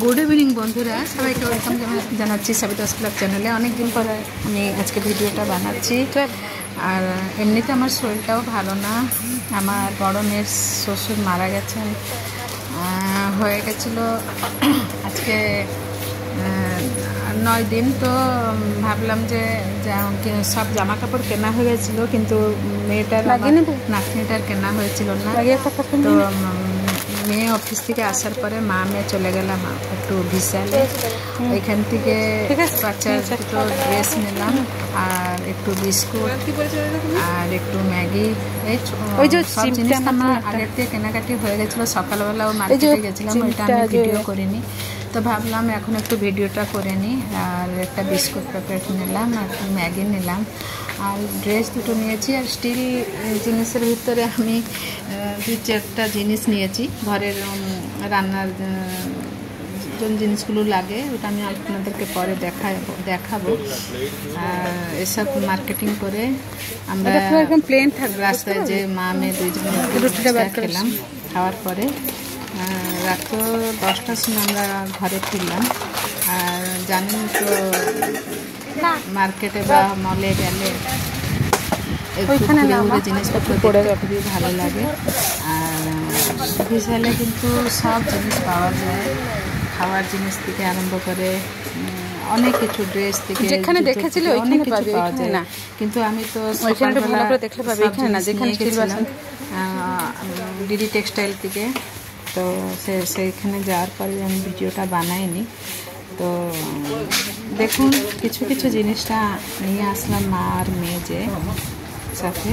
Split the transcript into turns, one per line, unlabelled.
Good evening बंधुरा सबाई के वेलकम जानाচ্ছি सवितास ब्लॉग चैनले अनेक दिन पर আমি আজকে ভিডিওটা বানাচ্ছি। আর এমনিতে আমার শরীরটাও ভালো না, আমার বড় মেয়ের শ্বশুর মারা গেছেন, হয়ে গেছিল আজকে 9 दिन। তো ভাবলাম যে সব জামা কাপড় কেনা হয়ে গেছিলো, কিন্তু মেয়েটার নাতনিটার কেনা হয়েছিল না। তো মেয়ে অফিস থেকে আসার পরে মা মেয়ে চলে গেলাম একটু বিশালে, ওইখান থেকে বাচ্চার দুটো ড্রেস নিলাম আর একটু বিস্কুট আর একটু ম্যাগি। এই সব জিনিস আমার আগের থেকে কেনাকাটি হয়ে গেছিলো, সকালবেলাও মার্কেটে গেছিলাম, ওইটা আমি ভিডিও করিনি। তো ভাবলাম এখন একটু ভিডিওটা করে নিই। আর একটা বিস্কুট প্যাকেট নিলাম আর ম্যাগি নিলাম আর ড্রেস দুটো নিয়েছি। আর স্টিল জিনিসের ভিতরে আমি 2-4টা জিনিস নিয়েছি, ঘরের রান্নার জিনিসগুলো লাগে, ওটা আমি আপনাদেরকে পরে দেখাবো। আর এসব মার্কেটিং করে আমরা প্লেন থাকবে রাস্তায় যে মা মেয়ে দুইজনে খেলাম। খাওয়ার পরে রাত 10টার সময় আমরা ঘরে ফিরলাম। আর জানেন তো মার্কেটে বা মলে গেলে জিনিসপত্র পড়ে খুবই ভালো লাগে। আর বিশালে কিন্তু সব জিনিস পাওয়া যায়, খাওয়ার জিনিস থেকে আরম্ভ করে অনেক কিছু, ড্রেস থেকে যেখানে দেখেছিল অনেক কিছু পাওয়া যায় না। কিন্তু আমি তো ডিডি টেক্সটাইল থেকে, তো সেইখানে যাওয়ার পরে আমি ভিডিওটা বানাইনি। তো দেখুন কিছু কিছু জিনিসটা নিয়ে আসলাম মা আর মেয়ে যে সাথে।